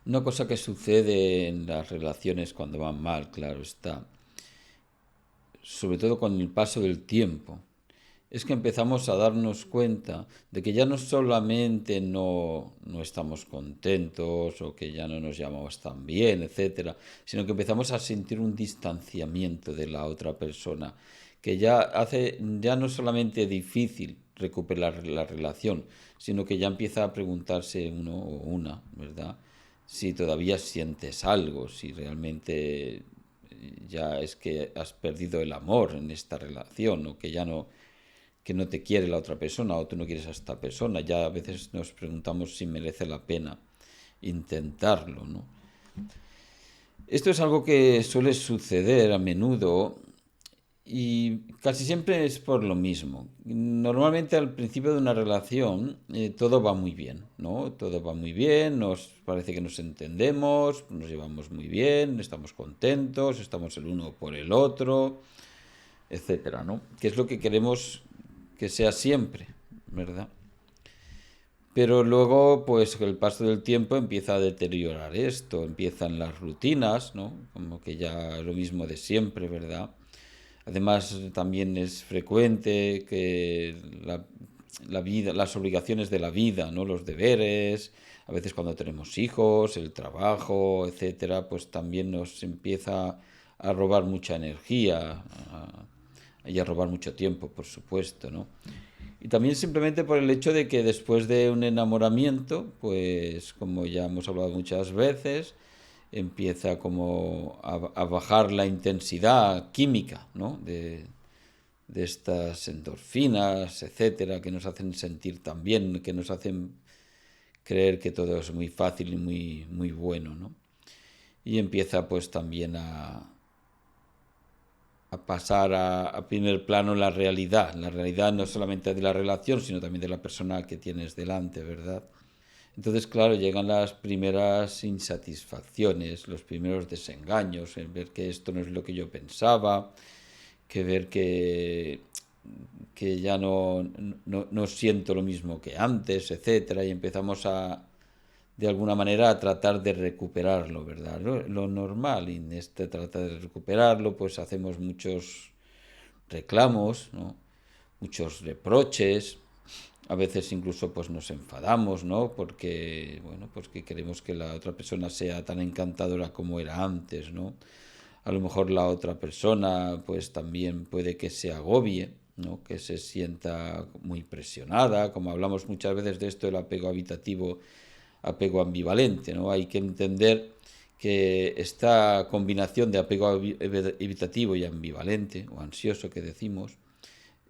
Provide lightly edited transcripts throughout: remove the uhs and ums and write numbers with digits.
Una cosa que sucede en las relaciones cuando van mal, claro está, sobre todo con el paso del tiempo, es que empezamos a darnos cuenta de que ya no solamente no estamos contentos o que ya no nos llamamos tan bien, etcétera, sino que empezamos a sentir un distanciamiento de la otra persona, que ya hace ya no solamente difícil recuperar la relación, sino que ya empieza a preguntarse uno o una, ¿verdad? Si todavía sientes algo, si realmente ya es que has perdido el amor en esta relación o que no te quiere la otra persona o tú no quieres a esta persona. Ya a veces nos preguntamos si merece la pena intentarlo, ¿no? Esto es algo que suele suceder a menudo y casi siempre es por lo mismo. Normalmente al principio de una relación todo va muy bien, ¿no? Todo va muy bien, nos parece que nos entendemos, nos llevamos muy bien, estamos contentos, estamos el uno por el otro, etcétera, ¿no? Que es lo que queremos que sea siempre, ¿verdad? Pero luego, pues el paso del tiempo empieza a deteriorar esto, empiezan las rutinas, ¿no? Como que ya es lo mismo de siempre, ¿verdad? Además, también es frecuente que la vida, las obligaciones de la vida, ¿no? Los deberes, a veces cuando tenemos hijos, el trabajo, etcétera, pues también nos empieza a robar mucha energía y a robar mucho tiempo, por supuesto, ¿no? Y también simplemente por el hecho de que después de un enamoramiento, pues como ya hemos hablado muchas veces, empieza como a bajar la intensidad química, ¿no? De estas endorfinas, etcétera, que nos hacen sentir tan bien, que nos hacen creer que todo es muy fácil y muy bueno, ¿no? Y empieza pues también a pasar a primer plano la realidad no solamente de la relación, sino también de la persona que tienes delante, ¿verdad? Entonces, claro, llegan las primeras insatisfacciones, los primeros desengaños, en ver que esto no es lo que yo pensaba, que ver que ya no siento lo mismo que antes, etcétera, y empezamos de alguna manera a tratar de recuperarlo, ¿verdad? Lo normal, y en este trata de recuperarlo, pues hacemos muchos reclamos, ¿no? Muchos reproches, a veces incluso pues nos enfadamos, ¿no? Porque, bueno, pues que queremos que la otra persona sea tan encantadora como era antes, ¿no? A lo mejor la otra persona pues también puede que se agobie, ¿no? Que se sienta muy presionada, como hablamos muchas veces de esto del apego habitativo, apego ambivalente, ¿no? Hay que entender que esta combinación de apego evitativo y ambivalente o ansioso que decimos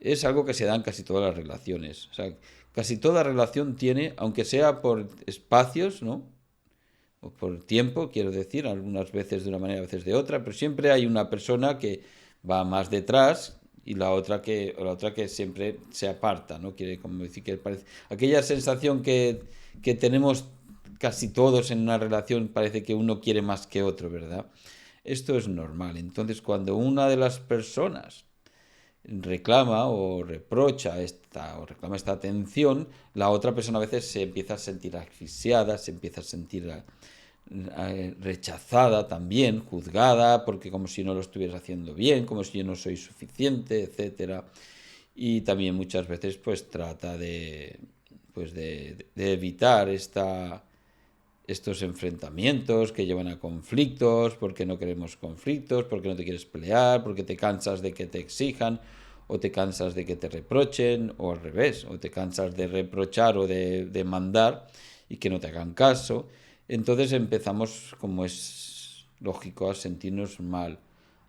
es algo que se da en casi todas las relaciones. O sea, casi toda relación tiene, aunque sea por espacios, ¿no? O por tiempo, quiero decir, algunas veces de una manera, a veces de otra, pero siempre hay una persona que va más detrás y la otra que siempre se aparta, ¿no? Quiere como decir que parece aquella sensación que tenemos casi todos en una relación, parece que uno quiere más que otro, ¿verdad? Esto es normal. Entonces, cuando una de las personas reclama o reprocha esta o reclama esta atención, la otra persona a veces se empieza a sentir asfixiada, se empieza a sentir rechazada también, juzgada, porque como si no lo estuvieras haciendo bien, como si yo no soy suficiente, etcétera. Y también muchas veces pues trata de evitar estos enfrentamientos que llevan a conflictos, porque no queremos conflictos, porque no te quieres pelear, porque te cansas de que te exijan, o te cansas de que te reprochen, o al revés, o te cansas de reprochar o de mandar y que no te hagan caso. Entonces empezamos, como es lógico, a sentirnos mal,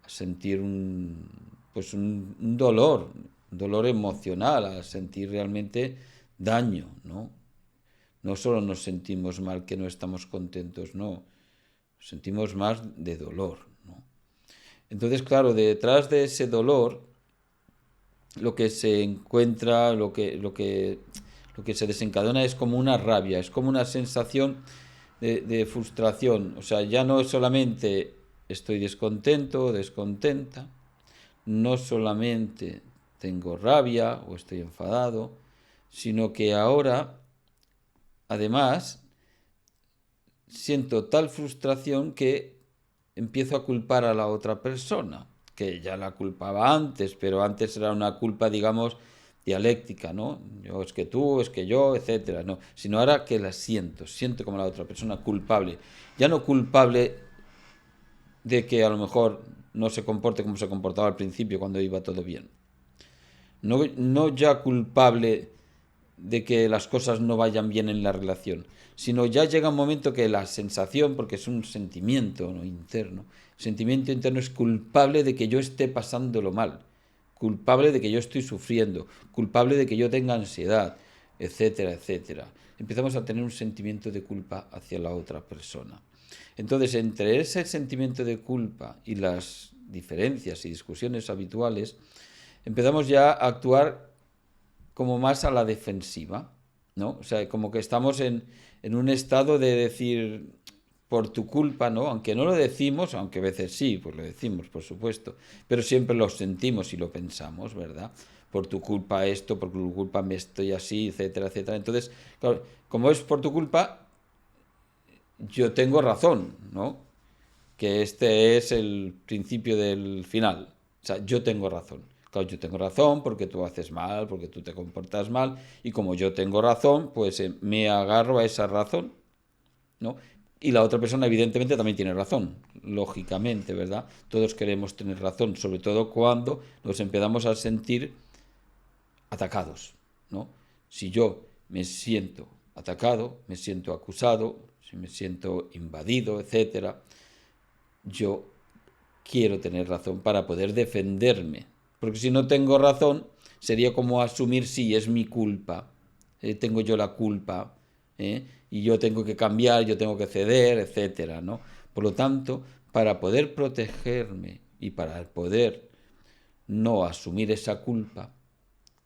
a sentir pues un dolor emocional, a sentir realmente daño, ¿no? No solo nos sentimos mal que no estamos contentos, no, sentimos más de dolor, ¿no? Entonces, claro, detrás de ese dolor, lo que se encuentra, lo que se desencadena es como una rabia, es como una sensación de frustración. O sea, ya no es solamente estoy descontento o descontenta, no solamente tengo rabia o estoy enfadado, sino que ahora, además, siento tal frustración que empiezo a culpar a la otra persona, que ya la culpaba antes, pero antes era una culpa, digamos, dialéctica, ¿no? Yo es que tú, es que yo, etcétera, no, sino ahora que la siento como la otra persona culpable, ya no culpable de que a lo mejor no se comporte como se comportaba al principio cuando iba todo bien. No, no ya culpable de que las cosas no vayan bien en la relación, sino ya llega un momento que la sensación, porque es un sentimiento, ¿no?, interno, el sentimiento interno es culpable de que yo esté pasándolo mal, culpable de que yo estoy sufriendo, culpable de que yo tenga ansiedad, etcétera, etcétera. Empezamos a tener un sentimiento de culpa hacia la otra persona. Entonces, entre ese sentimiento de culpa y las diferencias y discusiones habituales, empezamos ya a actuar como más a la defensiva, ¿no? O sea, como que estamos en un estado de decir, por tu culpa, ¿no? Aunque no lo decimos, aunque a veces sí, pues lo decimos, por supuesto, pero siempre lo sentimos y lo pensamos, ¿verdad? Por tu culpa esto, por tu culpa me estoy así, etcétera, etcétera. Entonces, claro, como es por tu culpa, yo tengo razón, ¿no? Que este es el principio del final. O sea, yo tengo razón. Claro, yo tengo razón porque tú haces mal, porque tú te comportas mal, y como yo tengo razón, pues me agarro a esa razón, ¿no? Y la otra persona evidentemente también tiene razón, lógicamente, ¿verdad? Todos queremos tener razón, sobre todo cuando nos empezamos a sentir atacados, ¿no? Si yo me siento atacado, me siento acusado, si me siento invadido, etcétera, yo quiero tener razón para poder defenderme. Porque si no tengo razón, sería como asumir, sí, es mi culpa, tengo yo la culpa, y yo tengo que cambiar, yo tengo que ceder, etcétera, ¿no? Por lo tanto, para poder protegerme y para poder no asumir esa culpa,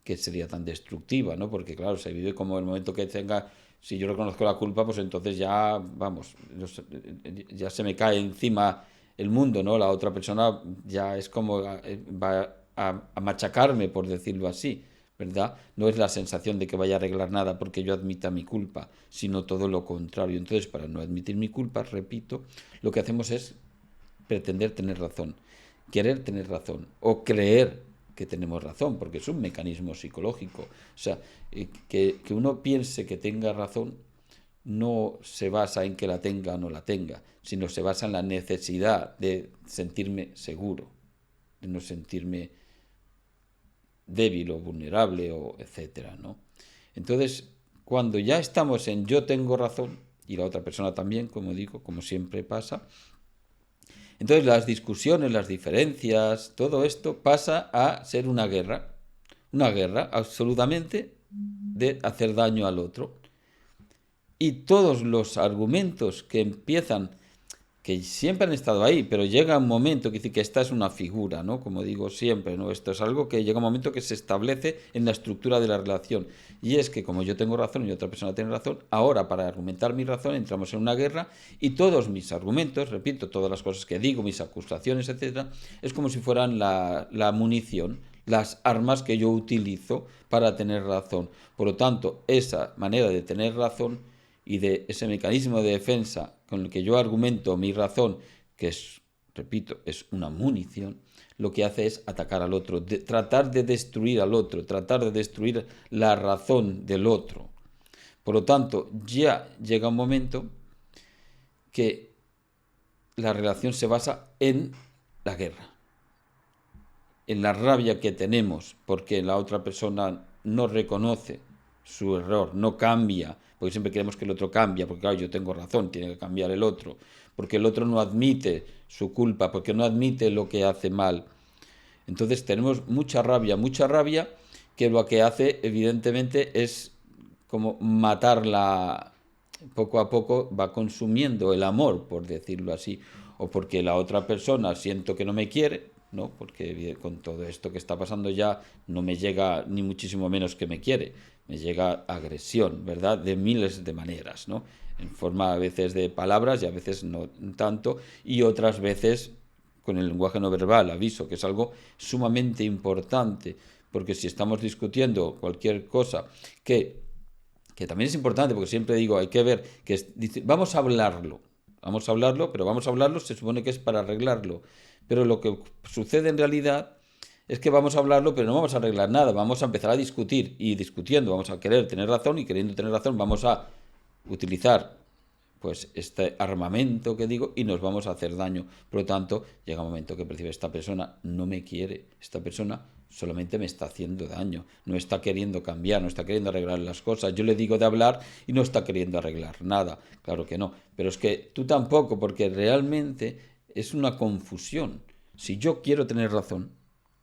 que sería tan destructiva, ¿no? Porque claro, se vive como el momento que tenga, si yo reconozco la culpa, pues entonces ya, vamos, ya se me cae encima el mundo, ¿no? La otra persona ya es como va a machacarme, por decirlo así, ¿verdad? No es la sensación de que vaya a arreglar nada porque yo admita mi culpa, sino todo lo contrario. Entonces, para no admitir mi culpa, repito, lo que hacemos es pretender tener razón, querer tener razón o creer que tenemos razón, porque es un mecanismo psicológico. O sea, que uno piense que tenga razón no se basa en que la tenga o no la tenga, sino se basa en la necesidad de sentirme seguro, de no sentirme débil o vulnerable o etcétera, ¿no? Entonces, cuando ya estamos en yo tengo razón y la otra persona también, como digo, como siempre pasa, entonces las discusiones, las diferencias, todo esto pasa a ser una guerra absolutamente de hacer daño al otro. Y todos los argumentos que empiezan, que siempre han estado ahí, pero llega un momento que dice que esta es una figura, ¿no? Como digo siempre, ¿no? Esto es algo que llega un momento que se establece en la estructura de la relación. Y es que como yo tengo razón y otra persona tiene razón, ahora para argumentar mi razón entramos en una guerra y todos mis argumentos, repito, todas las cosas que digo, mis acusaciones, etcétera, es como si fueran la munición, las armas que yo utilizo para tener razón. Por lo tanto, esa manera de tener razón y de ese mecanismo de defensa con el que yo argumento mi razón, que es, repito, es una munición, lo que hace es atacar al otro, tratar de destruir al otro, tratar de destruir la razón del otro. Por lo tanto, ya llega un momento que la relación se basa en la guerra, en la rabia que tenemos porque la otra persona no reconoce su error, no cambia, porque siempre queremos que el otro cambie, porque claro, yo tengo razón, tiene que cambiar el otro, porque el otro no admite su culpa, porque no admite lo que hace mal. Entonces tenemos mucha rabia, que lo que hace evidentemente es como matarla, poco a poco va consumiendo el amor, por decirlo así, o porque la otra persona siento que no me quiere, ¿no? Porque con todo esto que está pasando ya no me llega ni muchísimo menos que me quiere, me llega agresión, ¿verdad? De miles de maneras, ¿no? En forma a veces de palabras y a veces no tanto, y otras veces con el lenguaje no verbal, aviso, que es algo sumamente importante, porque si estamos discutiendo cualquier cosa que que también es importante, porque siempre digo, hay que ver, vamos a hablarlo, pero vamos a hablarlo, se supone que es para arreglarlo, pero lo que sucede en realidad es que vamos a hablarlo, pero no vamos a arreglar nada, vamos a empezar a discutir, y discutiendo vamos a querer tener razón, y queriendo tener razón vamos a utilizar pues este armamento que digo y nos vamos a hacer daño. Por lo tanto, llega un momento que percibe, esta persona no me quiere, esta persona solamente me está haciendo daño, no está queriendo cambiar, no está queriendo arreglar las cosas. Yo le digo de hablar y no está queriendo arreglar nada, claro que no. Pero es que tú tampoco, porque realmente es una confusión. Si yo quiero tener razón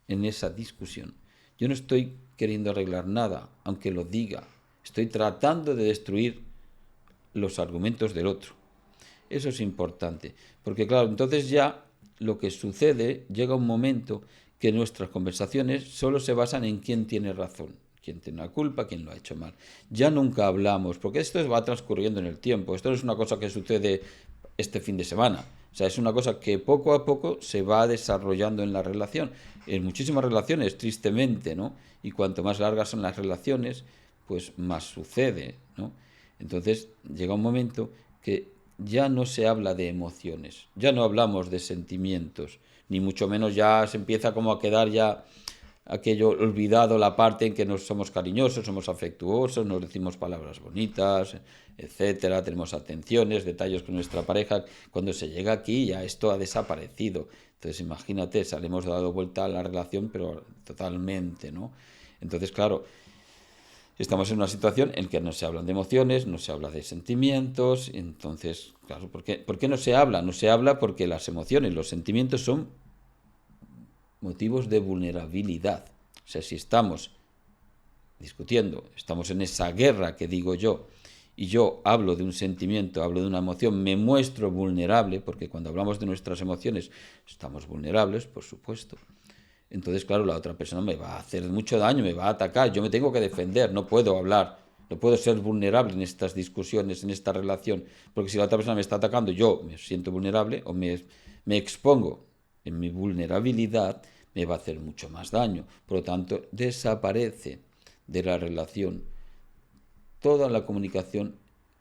en esa discusión, yo no estoy queriendo arreglar nada, aunque lo diga. Estoy tratando de destruir los argumentos del otro. Eso es importante, porque claro, entonces ya lo que sucede, llega un momento que nuestras conversaciones solo se basan en quién tiene razón, quién tiene la culpa, quién lo ha hecho mal. Ya nunca hablamos, porque esto va transcurriendo en el tiempo, esto no es una cosa que sucede este fin de semana, o sea, es una cosa que poco a poco se va desarrollando en la relación, en muchísimas relaciones, tristemente, ¿no? Y cuanto más largas son las relaciones, pues más sucede, ¿no? Entonces llega un momento que ya no se habla de emociones, ya no hablamos de sentimientos, ni mucho menos ya se empieza como a quedar ya aquello olvidado, la parte en que nos somos cariñosos, somos afectuosos, nos decimos palabras bonitas, etcétera, tenemos atenciones, detalles con nuestra pareja. Cuando se llega aquí ya esto ha desaparecido. Entonces imagínate, le hemos dado vuelta a la relación, pero totalmente, ¿no? Entonces, claro, estamos en una situación en que no se hablan de emociones, no se habla de sentimientos. Entonces, claro, ¿por qué no se habla? No se habla porque las emociones, los sentimientos son motivos de vulnerabilidad. O sea, si estamos discutiendo, estamos en esa guerra que digo yo, y yo hablo de un sentimiento, hablo de una emoción, me muestro vulnerable, porque cuando hablamos de nuestras emociones estamos vulnerables, por supuesto. Entonces, claro, la otra persona me va a hacer mucho daño, me va a atacar, yo me tengo que defender, no puedo hablar, no puedo ser vulnerable en estas discusiones, en esta relación, porque si la otra persona me está atacando, yo me siento vulnerable o me expongo en mi vulnerabilidad, me va a hacer mucho más daño. Por lo tanto, desaparece de la relación toda la comunicación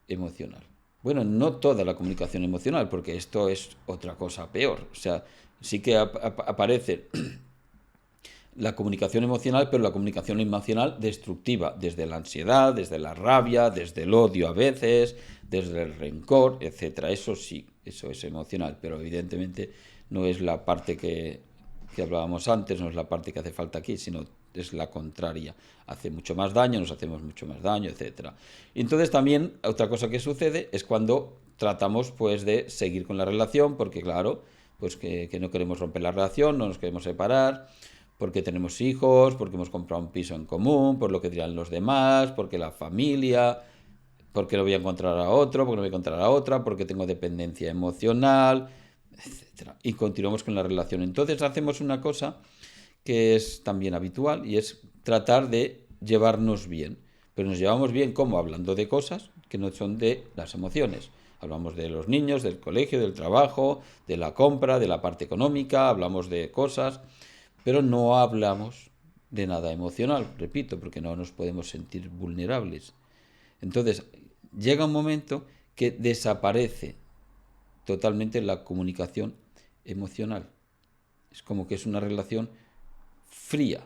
emocional. Bueno, no toda la comunicación emocional, porque esto es otra cosa peor. O sea, sí que aparece la comunicación emocional, pero la comunicación emocional destructiva, desde la ansiedad, desde la rabia, desde el odio a veces, desde el rencor, etcétera. Eso sí, eso es emocional, pero evidentemente no es la parte que hablábamos antes, no es la parte que hace falta aquí, sino es la contraria. Hace mucho más daño, nos hacemos mucho más daño, etcétera. Y entonces también otra cosa que sucede es cuando tratamos pues de seguir con la relación, porque claro, pues que no queremos romper la relación, no nos queremos separar, porque tenemos hijos, porque hemos comprado un piso en común, por lo que dirán los demás, porque la familia, porque no voy a encontrar a otro, porque no voy a encontrar a otra, porque tengo dependencia emocional, etcétera. Y continuamos con la relación. Entonces hacemos una cosa que es también habitual y es tratar de llevarnos bien. Pero nos llevamos bien como hablando de cosas que no son de las emociones. Hablamos de los niños, del colegio, del trabajo, de la compra, de la parte económica, hablamos de cosas, pero no hablamos de nada emocional, repito, porque no nos podemos sentir vulnerables. Entonces, llega un momento que desaparece totalmente la comunicación emocional. Es como que es una relación fría,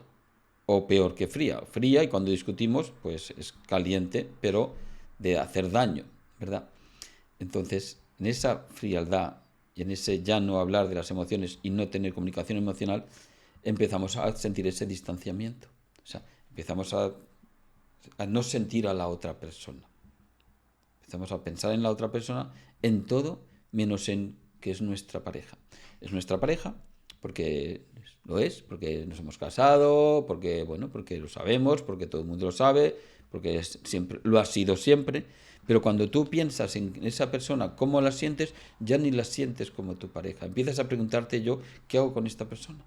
o peor que fría. Fría, y cuando discutimos, pues es caliente, pero de hacer daño, ¿verdad? Entonces, en esa frialdad y en ese ya no hablar de las emociones y no tener comunicación emocional, empezamos a sentir ese distanciamiento. O sea, empezamos a no sentir a la otra persona. Empezamos a pensar en la otra persona en todo menos en que es nuestra pareja. Es nuestra pareja porque lo es, porque nos hemos casado, porque bueno, porque lo sabemos, porque todo el mundo lo sabe, porque siempre lo ha sido siempre. Pero cuando tú piensas en esa persona, cómo la sientes, ya ni la sientes como tu pareja. Empiezas a preguntarte yo, ¿qué hago con esta persona?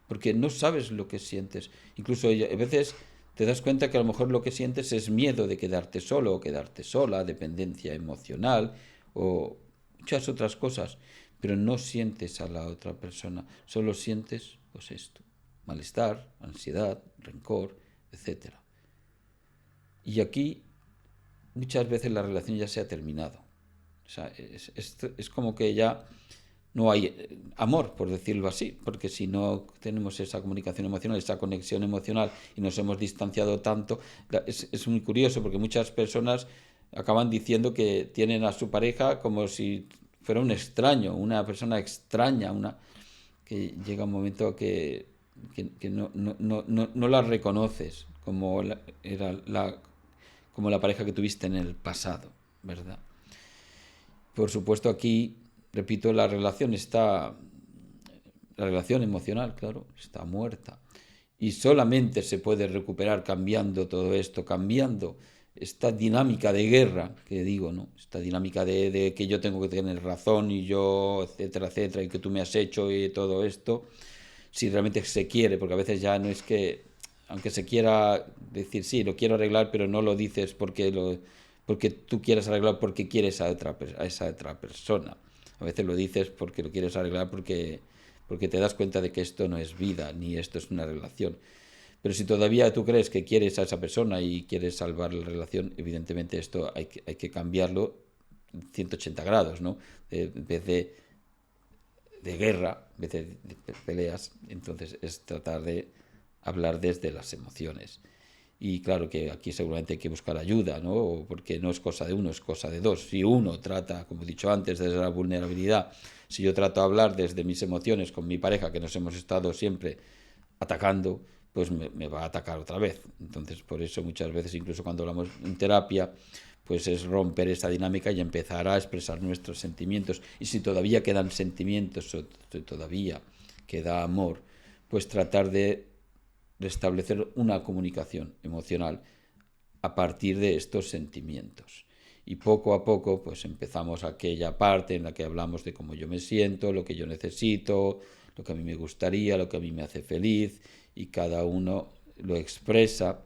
Porque no sabes lo que sientes. Incluso a veces te das cuenta que a lo mejor lo que sientes es miedo de quedarte solo o quedarte sola, dependencia emocional o muchas otras cosas, pero no sientes a la otra persona, solo sientes pues esto, malestar, ansiedad, rencor, etcétera. Y aquí muchas veces la relación ya se ha terminado. O sea, es como que ya no hay amor, por decirlo así, porque si no tenemos esa comunicación emocional, esa conexión emocional y nos hemos distanciado tanto, es muy curioso porque muchas personas acaban diciendo que tienen a su pareja como si fuera un extraño, una persona extraña, que llega un momento que no la reconoces como como la pareja que tuviste en el pasado, ¿verdad? Por supuesto, aquí, repito, la relación emocional, claro, está muerta. Y solamente se puede recuperar cambiando todo esto, cambiando esta dinámica de guerra, que digo, ¿no? Esta dinámica de que yo tengo que tener razón y yo, etcétera, etcétera, y que tú me has hecho y todo esto, si realmente se quiere, porque a veces ya no es que, aunque se quiera decir, sí, lo quiero arreglar, pero no lo dices porque tú quieres arreglar porque quieres a esa otra persona. A veces lo dices porque lo quieres arreglar porque te das cuenta de que esto no es vida, ni esto es una relación. Pero si todavía tú crees que quieres a esa persona y quieres salvar la relación, evidentemente esto hay que cambiarlo 180 grados, ¿no? En vez de guerra, en vez de peleas, entonces es tratar de hablar desde las emociones. Y claro que aquí seguramente hay que buscar ayuda, ¿no? Porque no es cosa de uno, es cosa de dos. Si uno trata, como he dicho antes, desde la vulnerabilidad, si yo trato de hablar desde mis emociones con mi pareja, que nos hemos estado siempre atacando, pues me va a atacar otra vez. Entonces, por eso muchas veces, incluso cuando hablamos en terapia, pues es romper esa dinámica y empezar a expresar nuestros sentimientos. Y si todavía quedan sentimientos o todavía queda amor, pues tratar de restablecer una comunicación emocional a partir de estos sentimientos. Y poco a poco, pues empezamos aquella parte en la que hablamos de cómo yo me siento, lo que yo necesito, lo que a mí me gustaría, lo que a mí me hace feliz, y cada uno lo expresa,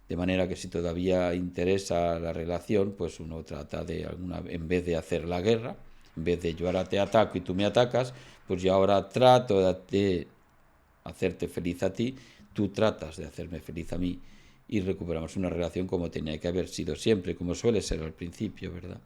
de manera que si todavía interesa la relación, pues uno trata en vez de hacer la guerra, en vez de yo ahora te ataco y tú me atacas, pues yo ahora trato de hacerte feliz a ti, tú tratas de hacerme feliz a mí y recuperamos una relación como tenía que haber sido siempre, como suele ser al principio, ¿verdad?